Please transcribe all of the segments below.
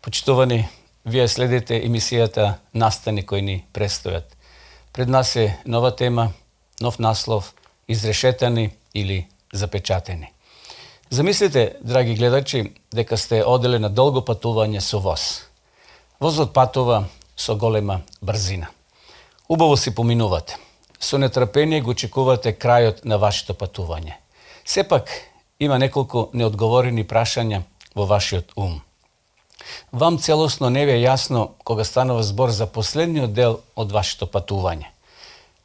Почитувани, вие следите емисията Настани кои ни престоят. Пред нас е нова тема, нов наслов, изрешетани или запечатени. Замислите, драги гледачи, дека сте одели на долго патување со воз. Возот патува со голема брзина. Убаво си поминувате. Со нетрпение го очекувате крајот на вашето патување. Сепак има неколку неодговорени прашања во вашиот ум. Вам целосно не ви е јасно кога станува збор за последниот дел од вашето патување.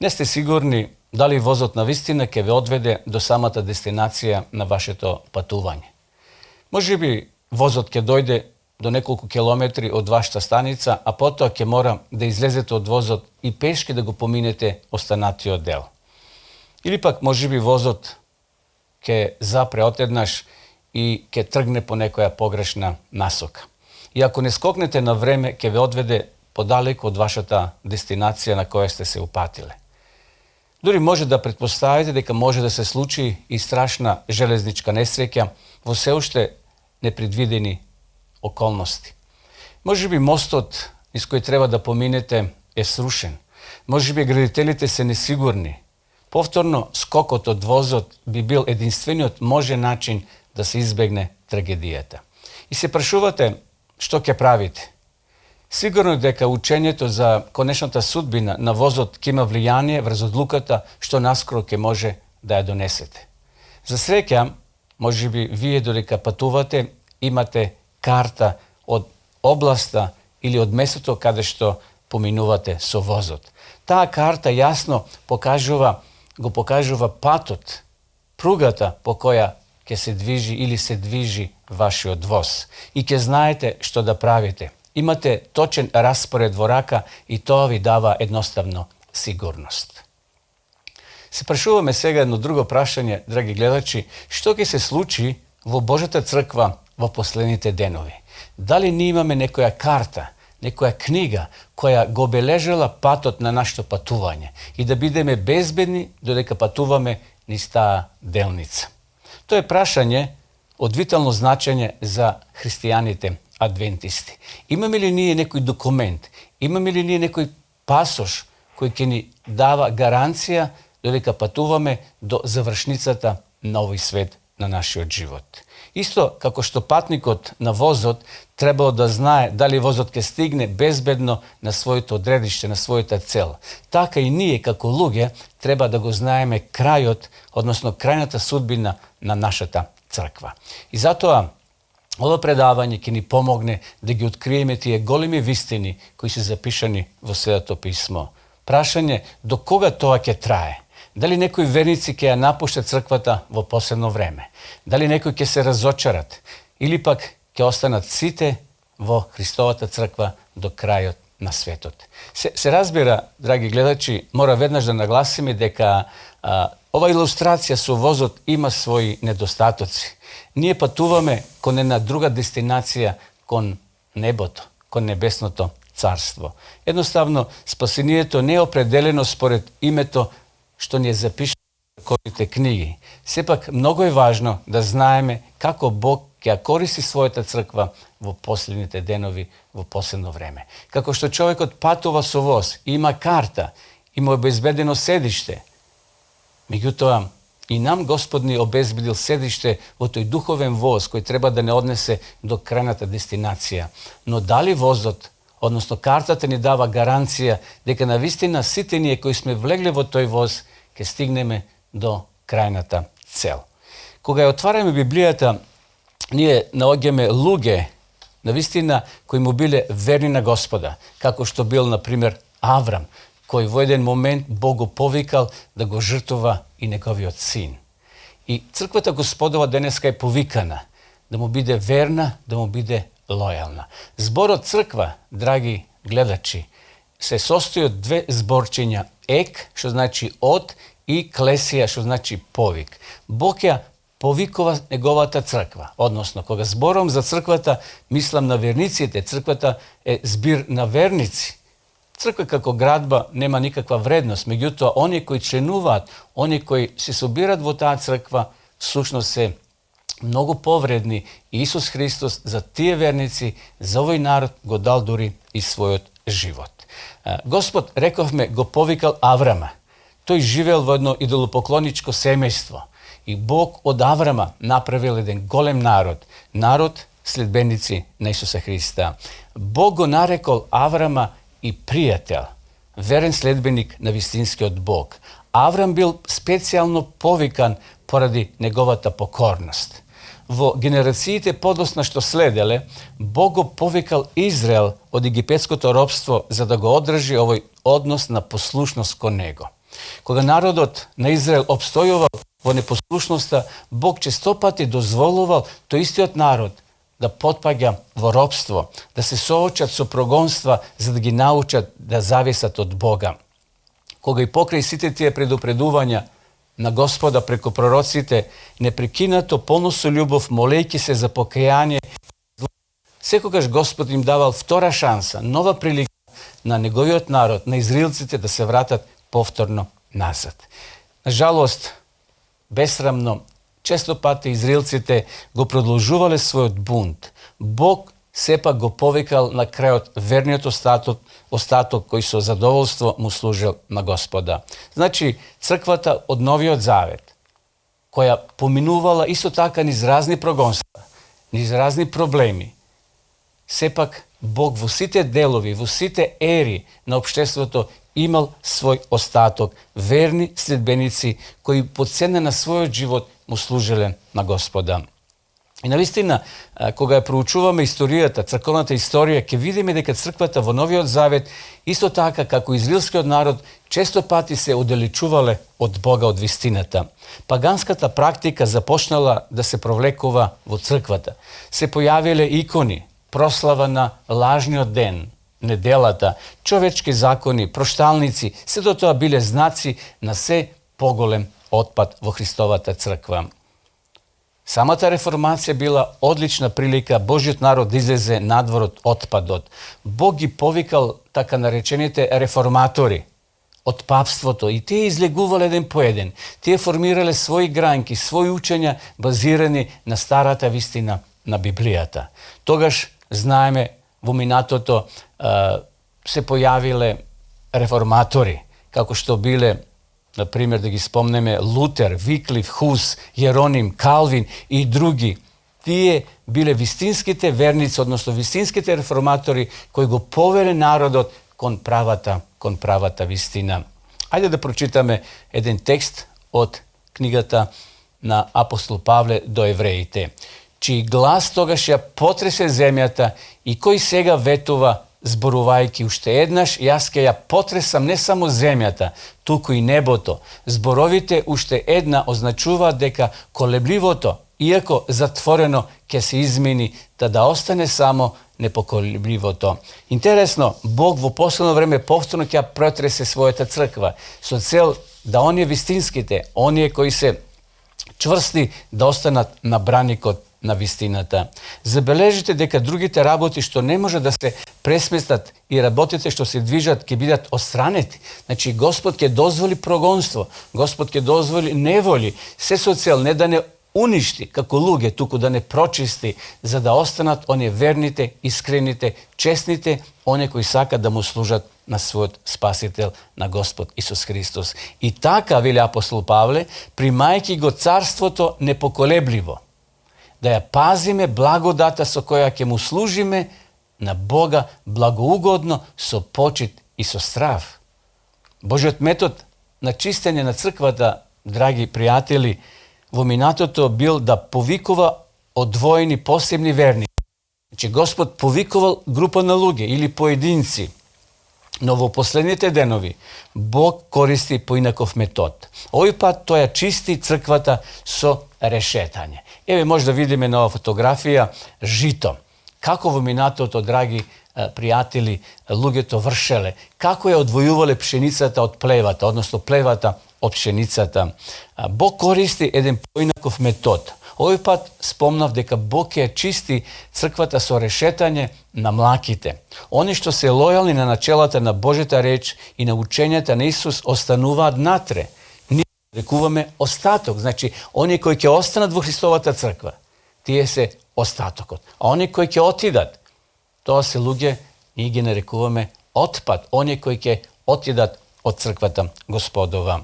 Не сте сигурни дали возот навистина ќе ве одведе до самата дестинација на вашето патување. Можеби возот ќе дојде до неколку километри од вашата станица, а потоа ќе мора да излезете од возот и пешки да го поминете останатиот дел. Или пак можеби возот ќе запре отеднаш и ќе тргне по некоја погрешна насока. И ако не скокнете на време, ќе ве одведе подалеку од вашата дестинација на која сте се упатиле. Дури може да претпоставите дека може да се случи и страшна железничка несреќа во се уште непредвидени околности. Можеби мостот низ кој треба да поминете е срушен. Можеби градителите се несигурни. Повторно, скокот од возот би бил единствениот можен начин да се избегне трагедијата. И се прашувате што ќе правите. Сигурно дека учењето за конечната судбина на возот ќе има влијание врз одлуката што наскоро ќе може да ја донесете. За среќа, можеби вие додека патувате имате карта од областа или од местото каде што поминувате со возот. Таа карта јасно го покажува патот, пругата по која ќе се движи или се движи вашиот воз. И ќе знаете што да правите. Имате точен распоред во рака и тоа ви дава едноставно сигурност. Се прашуваме сега едно друго прашање, драги гледачи, што ќе се случи во Божјата црква во последните денови? Дали ние имаме некоја карта, некоја книга која го обележала патот на нашето патување и да бидеме безбедни додека патуваме низ таа делница? Тоа е прашање од витално значење за христијаните адвентисти. Имаме ли ние некој документ, имаме ли ние некој пасош кој ќе ни дава гаранција додека патуваме до завршницата на овој свет на нашиот живот? Исто како што патникот на возот требало да знае дали возот ќе стигне безбедно на своето одредиште, на својата цел. Така и ние како луѓе треба да го знаеме крајот, односно крајната судбина на нашата црква. И затоа ова предавање ќе ни помогне да ги откриеме тие големи вистини кои се запишани во Светото писмо. Прашање до кога тоа ќе трае? Дали некои верници ќе ја напуштат црквата во последно време? Дали некои ќе се разочарат? Или пак ќе останат сите во Христовата црква до крајот на светот? Се разбира, драги гледачи, мора веднаш да нагласиме дека ова илустрација со возот има своји недостатоци. Ние патуваме кон една друга дестинација, кон небото, кон небесното царство. Едноставно, спасението не е определено според името што ни е запишано во црковните книги. Сепак, многу е важно да знаеме како Бог ќе ја користи својата црква во последните денови, во последно време. Како што човекот патува со воз, има карта, има обезбедено седиште. Меѓутоа, и нам Господ ни обезбедил седиште во тој духовен воз кој треба да не однесе до крајната дестинација. Но дали возот, односно картата ни дава гаранција дека навистина сите ние кои сме влегле во тој воз ќе стигнеме до крајната цел. Кога ја отвараме Библијата, ние наоѓаме луѓе навистина кои му биле верни на Господа, како што бил, например, Аврам, кој во еден момент Бог го повикал да го жртвува и неговиот син. И црквата Господова денеска е повикана да му биде верна, да му биде лојална. Зборот црква, драги гледачи, се состои од две зборчиња: ек, што значи од, и клесија, што значи повик. Бог ја повикува неговата црква. Односно, кога зборам за црквата, мислам на верниците. Црквата е збир на верници. Црква како градба нема никаква вредност, меѓутоа оние кои членуваат, оние кои се собират во таа црква, всушност се mnogo povredni. Isus Hristos za tije vernici, za ovaj narod go dal duri i svojot život. Gospod, rekovme, go povikal Avrama. Той живеел во едно идолопоклоничко семејство. И Бог од Аврама направил еден голем народ. Народ следбеници на Исуса Христа. Бог го нарекол Аврама и пријател. Верен следбеник на вистинскиот Бог. Аврам бил специјално повикан поради неговата покорност. Во генерациите подосна што следеле, Бог го повикал Израел од египетското робство за да го одржи овој однос на послушност кон него. Кога народот на Израел обстојувал во непослушноста, Бог честопати дозволувал тој истиот народ да потпаѓа во робство, да се соочат со прогонства за да ги научат да зависат од Бога. Кога и покрај сите тие предупредувања на Господа преку пророците, непрекинато, полно со љубов, молејќи се за покаяние, секогаш Господ им давал втора шанса, нова прилика на неговиот народ, на израелците да се вратат повторно назад. На жалост, бесрамно, често пати израелците го продолжувале својот бунт. Бог сепак го повикал на крајот верниот остаток кој со задоволство му служил на Господа. Значи, црквата од Новиот Завет, која поминувала исто така низ разни прогонства, низ разни проблеми, сепак Бог во сите делови, во сите ери на општеството имал свој остаток, верни следбеници кои по цена на својот живот му служиле на Господа. И навистина, кога ја проучуваме историјата, црковната историја, ќе видиме дека црквата во Новиот Завет, исто така како израелскиот народ, често пати се оддалечувале од Бога, од вистината. Паганската практика започнала да се провлекува во црквата. Се појавиле икони, прослава на лажниот ден, неделата, човечки закони, прошталници, сето тоа биле знаци на се поголем отпад во Христовата црква. Самата реформација била одлична прилика Божјиот народ да излезе надвор од отпадот. Бог ги повикал така наречените реформатори од папството и тие излегувале еден по еден. Тие формирале своји гранки, своји учења базирани на старата вистина на Библијата. Тогаш, знаеме, во минатото се појавиле реформатори, како што биле, например, да ги спомнеме, Лутер, Виклиф, Хус, Јероним, Калвин и други. Тие биле вистинските верници, односно вистинските реформатори кои го повеле народот кон правата вистина. Ајде да прочитаме еден текст од книгата на апостол Павле до евреите. Чиј глас тогаш ја потресе земјата и кој сега ветува, зборувајќи уште еднаш, јас ќе ја потресам не само земјата, туку и небото. Зборовите уште една означуваат дека колебливото, иако затворено, ќе се измени, да остане само непоколебливото. Интересно, Бог во последно време повторно ќе протресе својата црква, со цел да оние вистинските, оние кои се чврсти, да останат на браникот на вистината. Забележите дека другите работи што не може да се пресместат и работите што се движат ќе бидат отстранети. Значи Господ ќе дозволи прогонство, Господ ќе дозволи неволи, се со цел не да не уништи како луѓе, туку да не прочисти, за да останат оние верните, искрените, честните, оние кои сакат да му служат на својот Спасител, на Господ Исус Христос. И така, вели апостол Павле, примајќи го царството непоколебливо, да ја пазиме благодата со која ќе му служиме на Бога благоугодно, со почит и со страв. Божиот метод на чистење на црквата, драги пријатели, во минатото бил да повикува одвоени посебни верни. Значи Господ повикувал група на луѓе или поединци, но во последните денови Бог користи поинаков метод. Овој пат тој ја чисти црквата со решетање. Еве може да видиме на оваа фотографија жито. Како во минатото, драги пријатели, луѓето вршеле, како ја одвојувале пшеницата од плевата, односно плевата од пшеницата. Бог користи еден поинаков метод. Овој пат спомнав дека Бог ја чисти црквата со решетање на млаките. Они што се лојални на начелата на Божјата реч и на учењата на Исус остануваат натре. Ние рекуваме остаток, значи они кои ќе останат во Христовата црква, tije se ostatokot. A oni koji će otidat, to se luge, njih ги нарекуваме otpad, oni koji će otidat od crkvata Gospodova.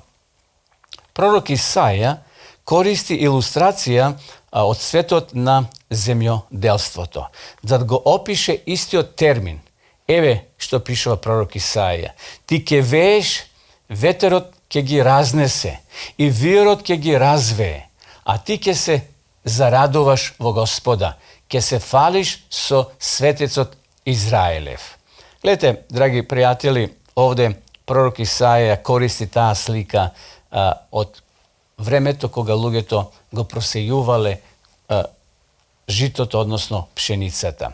Prorok Isaija koristi ilustracija od svetот на земјоделството. За да го опише истиот термин. Еве што пишува пророк Исаија. Ти ќе вееш, ветерот ќе ги разнесе и виорот ќе ги развее, а ти ќе се зарадуваш во Господа, ќе се фалиш со светецот Израелев. Гледате, драги пријатели, овде пророк Исаија користи таа слика од времето кога луѓето го просејувале житото, односно пшеницата.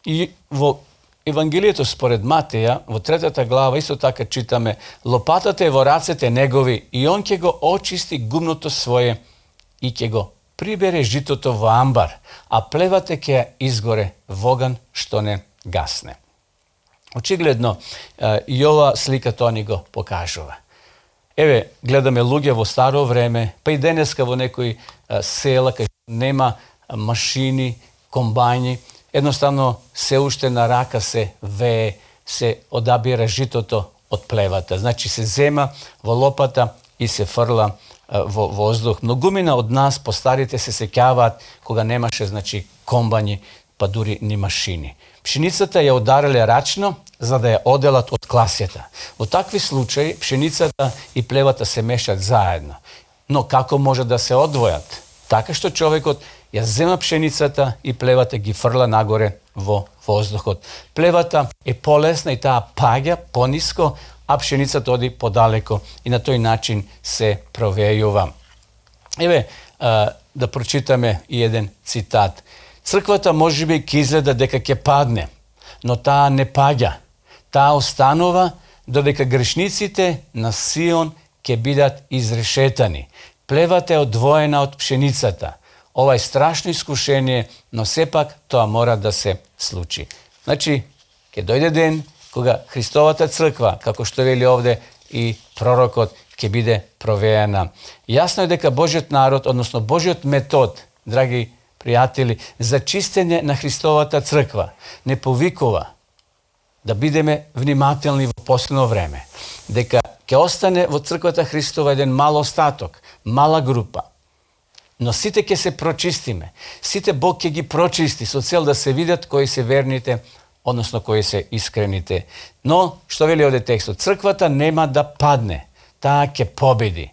И во Евангелието според Матеја, во 3 глава, исто така читаме, лопатата е во рацете негови и он ќе го очисти гумното свое и ќе го прибере житото во амбар, а плевата ќе изгоре во оган што не гасне. Очигледно, и ова слика тоа ни го покажува. Еве, гледаме луѓе во старо време, па и денеска во некои села, кај нема машини, комбајни, едноставно се уште на рака се вее, се одабира житото од плевата. Значи се зема во лопата и се фрла во воздух. Многумина од нас, постарите, се сеќаваат кога немаше, значи, комбањи, па дури ни машини. Пшеницата ја ударале рачно, за да ја оделат од класјата. Во такви случаи пшеницата и плевата се мешат заедно. Но како може да се одвојат? Така што човекот ја зема пшеницата и плевата ги фрла нагоре во воздухот. Плевата е полесна и таа паѓа пониско, а пшеницата оди подалеко и на тој начин се провејува. Еве, да прочитаме и еден цитат. Црквата можеби ќе изгледа дека ќе падне, но таа не паѓа. Таа останува додека грешниците на Сион ќе бидат изрешетани. Плевата е одвоена од пшеницата. Ова е страшно искушение, но сепак тоа мора да се случи. Значи, ќе дојде ден кога Христовата црква, како што вели овде и пророкот, ќе биде провеена. Јасно е дека Божиот народ, односно Божиот метод, драги пријатели, за чистење на Христовата црква не повикува да бидеме внимателни во последно време, дека ќе остане во црквата Христова еден мал остаток, мала група. Но сите ќе се прочистиме. Сите Бог ќе ги прочисти со цел да се видат кои се верните, односно кои се искрените. Но, што вели овде текстот, црквата нема да падне, таа ќе победи.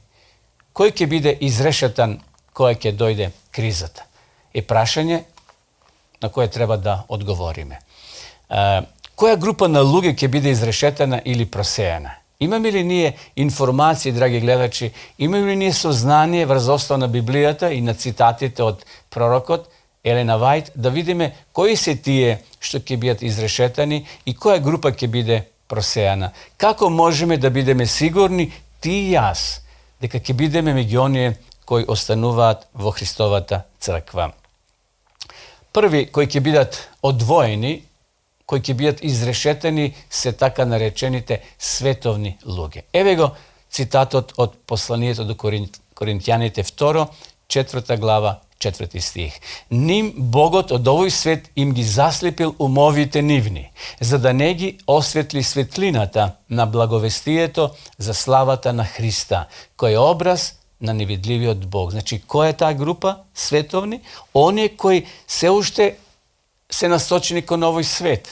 Кој ќе биде изрешетан кога ќе дојде кризата? Е прашање на кое треба да одговориме. Која група на луѓе ќе биде изрешетена или просејана? Имаме ли ние информации, драги гледачи, имаме ли ние сознание врз основа на Библијата и на цитатите од пророкот Елена Вајт, да видиме кои се тие што ќе бидат изрешетани и која група ќе биде просејана? Како можеме да бидеме сигурни, ти и јас, дека ќе бидеме меѓу оние кои остануваат во Христовата црква? Први кои ќе бидат одвоени, кои ќе бидат изрешетени, се така наречените световни луѓе. Еве го цитатот од посланието до Коринтијаните 2, 4 глава, 4 стих. Ним Богот од овој свет им ги заслепил умовите нивни, за да не ги осветли светлината на благовестието за славата на Христа, кој е образ на невидливиот Бог. Значи, која е таа група световни? Оние кои се уште се насочени кон овој свет.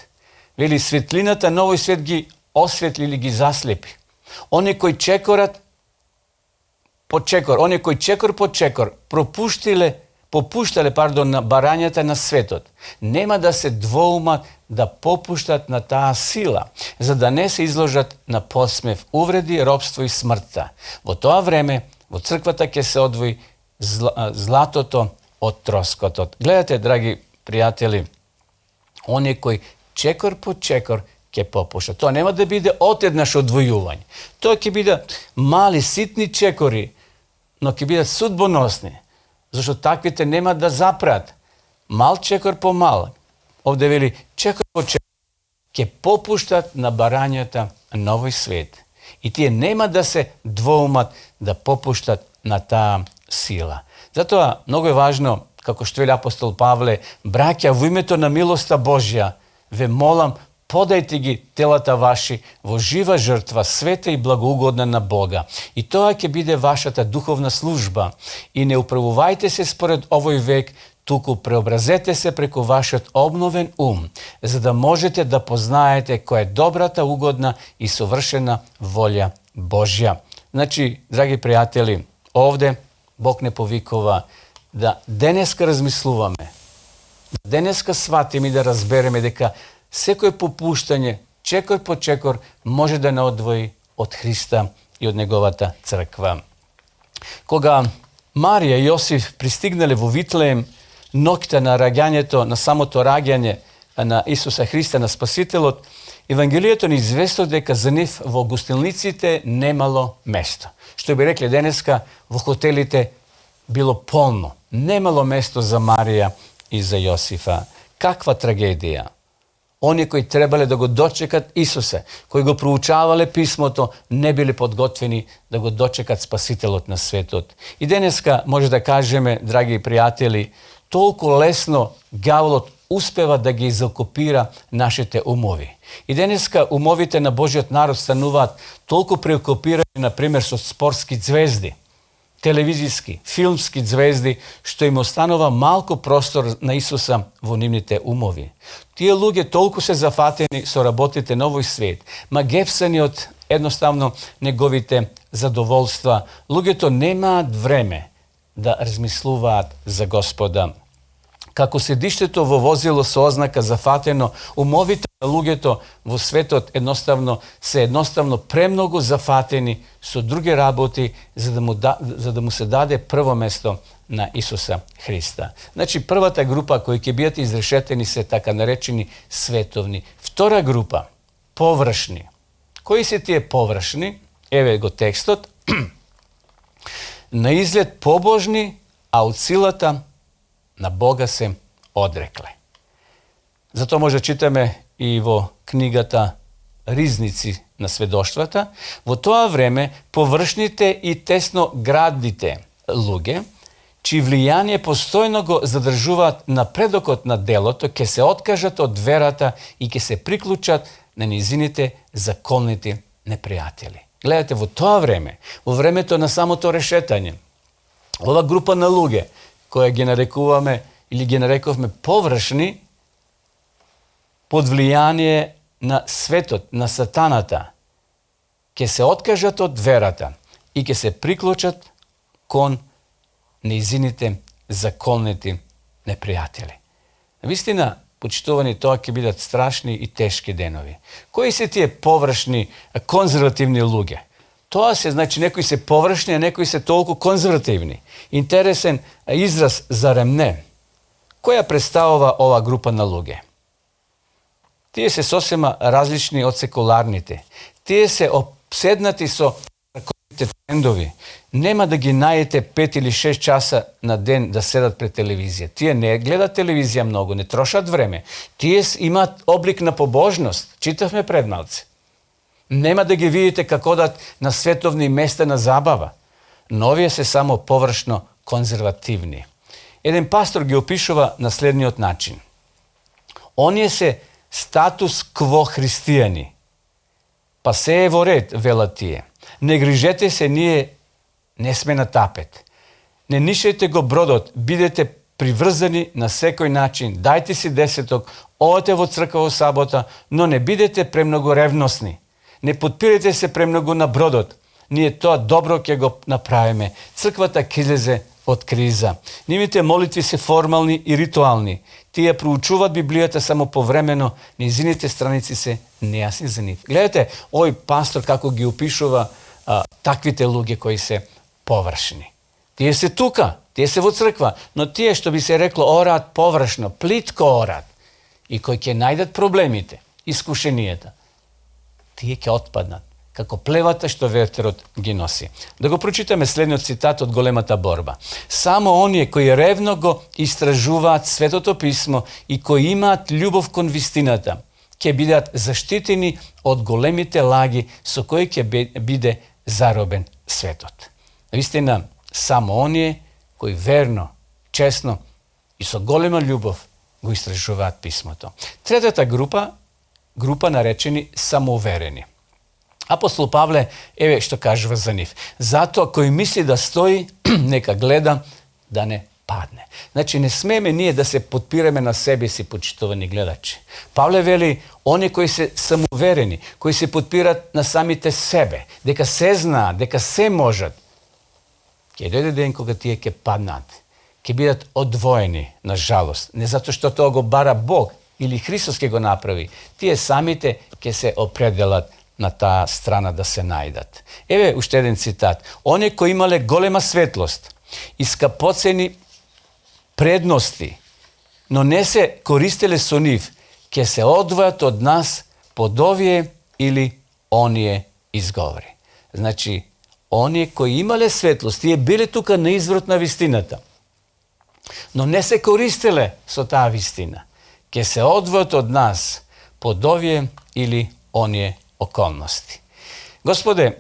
Вели, светлината на овој свет ги осветли или ги заслепи. Оние кои чекорат по чекор, оние кои чекор по чекор попуштале на барањата на светот, нема да се двоумат да попуштат на таа сила, за да не се изложат на посмев, увреди, робство и смртта. Во тоа време, во црквата ќе се одвои златото од троскотот. Гледате, драги пријатели, оние кои чекор по чекор ќе попушат. Тоа нема да биде одеднаш одвојување. Тоа ќе биде мали, ситни чекори, но ќе бидат судбоносни, зашто таквите нема да запрат. Мал чекор по мал. Овде вели чекор по чекор ќе попуштат на барањата на овој свет. И тие нема да се двоумат да попуштат на таа сила. Затоа многу е важно како што вели апостол Павле, браќа, во името на милоста Божја, ве молам, подајте ги телата ваши во жива жртва, света и благоугодна на Бога. И тоа ќе биде вашата духовна служба. И не управувајте се според овој век, туку преобразете се преку вашиот обновен ум, за да можете да познаете која е добрата, угодна и совршена волја Божја. Значи, драги пријатели, овде Бог не повикува да денеска размислуваме, да денеска сватиме и да разбереме дека секој попуштање, чекор по чекор, може да не одвои од Христа и од неговата црква. Кога Марија и Јосиф пристигнале во Витлеем, ноќта на раѓањето, на самото раѓање на Исуса Христа, на Спасителот, Евангелието ни известува дека за нив во гостилниците немало место. Што би рекле денеска, во хотелите било полно. Немало место за Марија и за Јосифа. Каква трагедија! Они кои требале да го дочекат Исуса, кои го проучавале писмото, не биле подготвени да го дочекат Спасителот на светот. И денеска може да кажеме, драги пријатели, толку лесно ѓаволот успева да ги закопира нашите умови. И денеска умовите на Божиот народ стануваат толку преокупирани, например, со спортски звезди, телевизиски, филмски звезди, што им останува малку простор на Исуса во нивните умови. Тие луѓе толку се зафатени со работите на овој свет, магепсани од едноставно неговите задоволства. Луѓето немаат време да размислуваат за Господа. Како седиштето во возило со ознака зафатено, умовите на луѓето во светот едноставно премногу зафатени со други работи за да му се даде прво место на Исуса Христа. Значи, првата група кои ќе бидат изрешетени се така наречени световни. Втора група, површни. Кои се тие површни? Еве го текстот. На изглед побожни, а од силата на Бога се одрекле. Затоа може да читаме и во книгата Ризници на сведоштвата. Во тоа време површните и тесно градните луѓе, чии влијание постојно го задржуваат напредокот на делото, ќе се откажат од верата и ќе се приклучат на низините законните непријатели. Гледате, во тоа време, во времето на самото решетање, ова група на луѓе, која ги нарекуваме или ги нарековме површни, под влијание на светот, на сатаната, ќе се откажат од верата и ќе се приклучат кон неизините законните непријатели. Навистина, почитувани, тоа ќе бидат страшни и тешки денови. Кои се тие површни, конзервативни луѓе? Тоа се, значи, некои се површни, а некои се толку конзервативни. Интересен израз зарем не. Која представува ова група на луѓе? Тие се сосема различни од секуларните. Тие се обседнати со раковите трендови. Нема да ги најдете 5 или 6 часа на ден да седат пред телевизија. Тие не гледат телевизија многу, не трошат време. Тие имаат облик на побожност. Читавме пред малце. Нема да ги видите како одат на световни места на забава. Но овие се само површно конзервативни. Еден пастор ги опишува на следниот начин. Оние се статус кво христијани. Па се е во ред, велат тие. Не грижете се, ние не сме на тапет. Не нишајте го бродот, бидете приврзани на секој начин, дајте си десеток, одете во црква во сабота, но не бидете премногу ревносни. Не подпирайте се премногу на бродот. Ние тоа добро ќе го направиме. Црквата ќе излезе од криза. Нивните молитви се формални и ритуални. Тие проучуваат Библијата само повремено, низините страници се нејасни за нив. Гледате, овој пастор како ги опишува таквите луѓе кои се површни. Тие се тука, тие се во црква, но тие што би се рекло орат површно, плитко орат. И кои ќе најдат проблемите, искушенијата, тие ќе отпаднат, како плевата што ветерот ги носи. Да го прочитаме следниот цитат од Големата борба. Само оние кои ревно го истражуваат Светото писмо и кои имаат љубов кон вистината, ќе бидат заштитени од големите лаги со кои ќе биде заробен светот. Вистина, само оние кои верно, честно и со голема љубов го истражуваат писмото. Третата група наречени самоуверени. Апостол Павле, еве што кажува за нив. Затоа кој мисли да стои, нека гледа да не падне. Значи, не смееме ние да се подпираме на себе си, почитувани гледачи. Павле вели, они кои се самоуверени, кои се подпират на самите себе, дека се знаат, дека се можат, ќе дојде ден кога тие ќе паднат, ќе бидат одвоени, на жалост. Не затоа што тоа го бара Бог или Христос ќе го направи. Тие самите ќе се определат на таа страна да се најдат. Еве уште еден цитат. Они кои имале голема светлост и скапоцени предности, но не се користеле со нив, ќе се одвојат од нас под овие или оние изговори. Значи, оние кои имале светлост, тие биле тука на изврот на вистината, но не се користеле со таа вистина, ќе се одвојат од нас под овие или оние околности. Господе,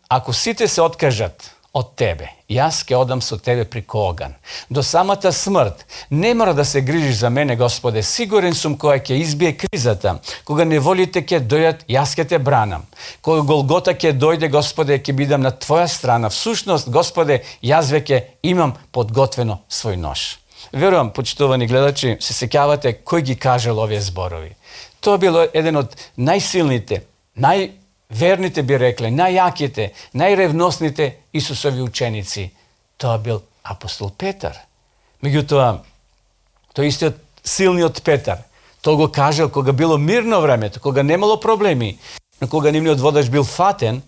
ако сите се откажат од Тебе, јас ќе одам со Тебе прико оган. До самата смрт не мора да се грижиш за мене, Господе. Сигурен сум кога ќе избие кризата, кога неволите ќе дојдат, јас ќе Те бранам. Кога Голгота ќе дојде, Господе, ќе бидам на Твоја страна. Всушност, Господе, јас веќе имам подготвено свој нож. Верувам, почитувани гледачи, се сеќавате кој ги кажал овие зборови. Тоа било еден од најсилните, најверните би рекле, најјаките, најревносните Исусови ученици. Тоа бил апостол Петар. Меѓутоа, тој истиот силниот Петар, тој го кажал кога било мирно времето, кога немало проблеми, но кога нивниот водач бил фатен,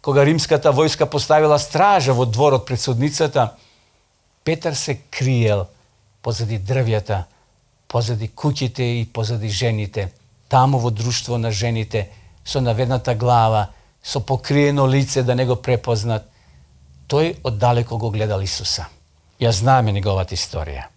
кога римската војска поставила стража во дворот пред судницата, Петар се криел позади дрвјата, позади куќите и позади жените, таму во друштво на жените, со наведната глава, со покриено лице да не го препознат. Тој оддалеко го гледал Исуса. Ја знаеме неговата историја.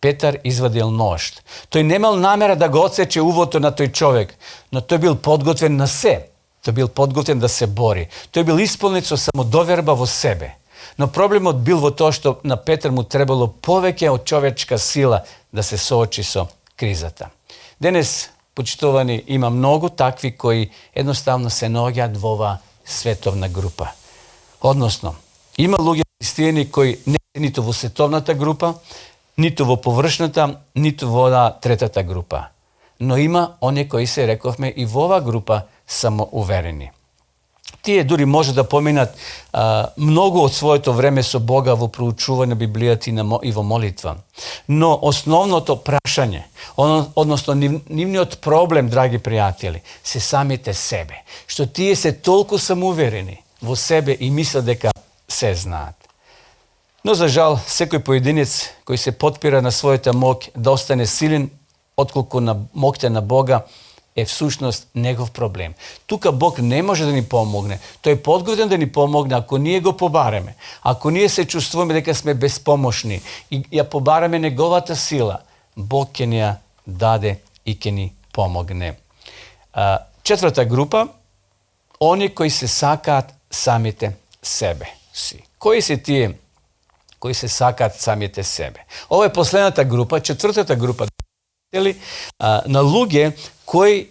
Петар извадил нож. Тој немал намера да го отсече увото на тој човек, но тој бил подготвен на се. Тој бил подготвен да се бори. Тој бил исполнет со самодоверба во себе. Но проблемот бил во тоа што на Петар му требало повеќе од човечка сила да се соочи со кризата. Денес, почитувани, има многу такви кои едноставно се наоѓаат во оваа световна група. Односно, има луѓе христијани кои не се ниту во световната група, ниту во површната, ниту во третата група. Но има оние кои се рековме и во оваа група самоуверени. Тие дури може да поминат многу од своето време со Бога во проучување Библијата и во молитва. Но основното прашање, односно нивниот проблем, драги пријатели, се самите себе. Што тие се толку самоуверени во себе и мислат дека се знаат. Но за жал, секој поединец кој се потпира на својата моќ да остане силен отколку на моќта на Бога, е всушност негов проблем. Тука Бог не може да ни помогне. Тој е подготвен да ни помогне ако ние го побареме. Ако ние се чувствуваме дека сме безпомошни и ја побареме неговата сила, Бог ќе ни ја даде и ќе ни помогне. Четврта група, они кои се сакаат самите себе си. Кои се тие кои се сакаат самите себе? Ова е последната група, четвртата група на луѓе кои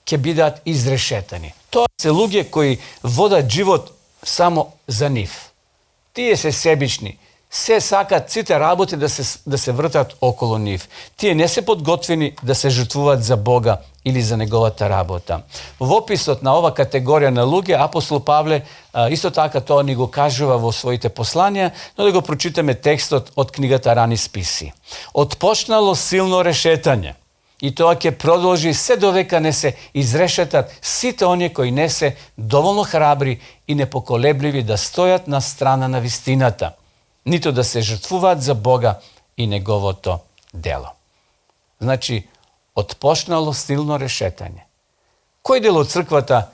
ќе бидат изрешетани. Тоа се луѓе кои водат живот само за нив. Тие се себични, се сакат сите работи да се вртат околу нив. Тие не се подготвени да се жртвуваат за Бога или за неговата работа. Во описот на ова категорија на луѓе, апостол Павле исто така тоа ни го кажува во своите посланија, но да го прочитаме текстот од книгата Рани списи. Отпочнало силно решетање и тоа ќе продолжи се додека не се изрешетат сите оние кои не се доволно храбри и непоколебливи да стојат на страна на вистината, ниту да се жртвуваат за Бога и неговото дело. Значи, отпочнало силно решетање. Кој дел од црквата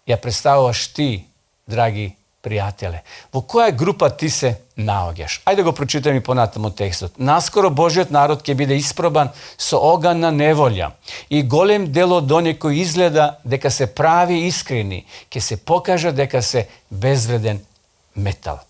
ја представуваш ти, драги пријателе? Во која група ти се наоѓаш? Ајде го прочитаме и понатаму текстот. Наскоро Божиот народ ќе биде испробан со оган на неволја и голем дел од оние кои изгледа дека се прави искрени, ќе се покажа дека се безвреден метал.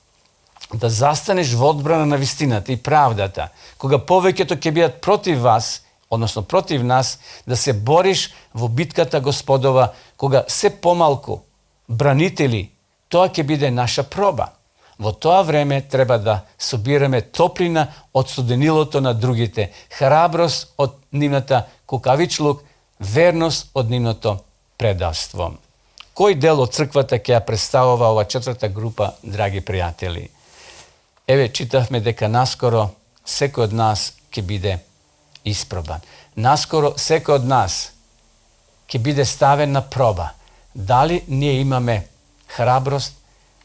да застанеш во одбрана на вистината и правдата, кога повеќето ќе бидат против вас, односно против нас, да се бориш во битката Господова, кога се помалку бранители, тоа ќе биде наша проба. Во тоа време треба да собираме топлина од студенилото на другите, храброст од нивната кукавичлук, верност од нивното предавство. Кој дел од црквата ќе ја представува ова четврта група, драги пријатели? Еве, читавме дека наскоро секој од нас ќе биде испробан. Наскоро секој од нас ќе биде ставен на проба. Дали ние имаме храброст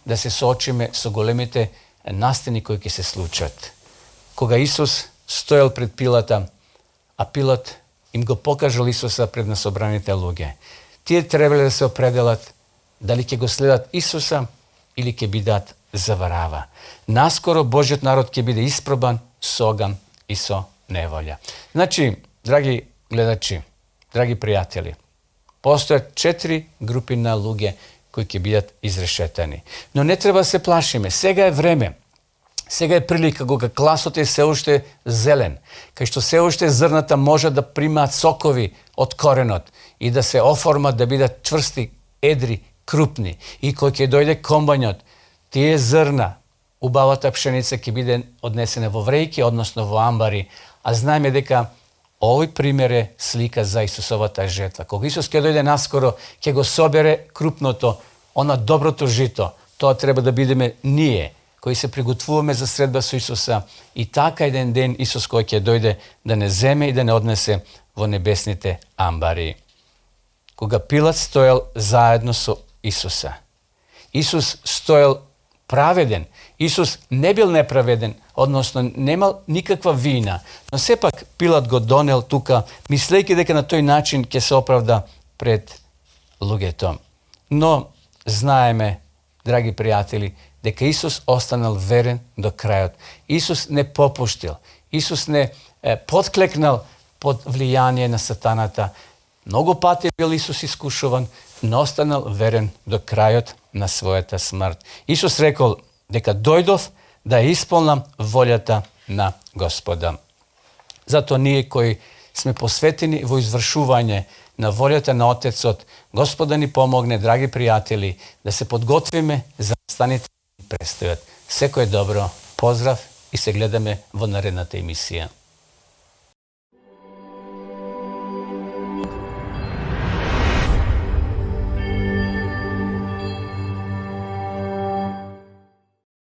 да се соочиме со големите настани кои ќе се случат? Кога Исус стоел пред Пилата, а Пилат им го покажал Исуса пред насобраните луѓе, тие требале да се определат дали ќе го следат Исуса или ќе бидат заварава. Наскоро Божиот народ ќе биде испробан со оган и со неволја. Значи, драги гледачи, драги пријатели, постојат 4 групи на луѓе кои ќе бидат изрешетени. Но не треба да се плашиме. Сега е време. Сега е прилика кога класот е се уште зелен, кај што се уште зрната може да примаат сокови од коренот и да се оформат да бидат чврсти, едри, крупни. И кој ќе дојде комбањот, тие зрна, убавата пшеница ќе биде однесена во врејки, односно во амбари, а знаеме дека овој пример е слика за Исусовата жетва. Кога Исус ќе дојде наскоро, ќе го собере крупното, она доброто жито. Тоа треба да бидеме ние, кои се приготвуваме за средба со Исуса, и така еден ден Исус кој ќе дојде да не земе и да не однесе во небесните амбари. Кога Пилат стоел заедно со Исуса, Исус стоел праведен. Исус не бил неправеден, односно немал никаква вина, но сепак Пилат го донел тука, мислејќи дека на тој начин ќе се оправда пред луѓето. Но знаеме, драги пријатели, дека Исус останал верен до крајот. Исус не попуштил. Исус не подклекнал под влијание на сатаната. Многу пати бил Исус искушуван, но останал верен до крајот на својата смрт. Исус рекол дека дојдов да исполнам волјата на Господа. Зато ние кои сме посветени во извршување на волјата на Отецот, Господа ни помогне, драги пријатели, да се подготвиме за настаните ни престојат. Секој добро, поздрав и се гледаме во наредната емисија.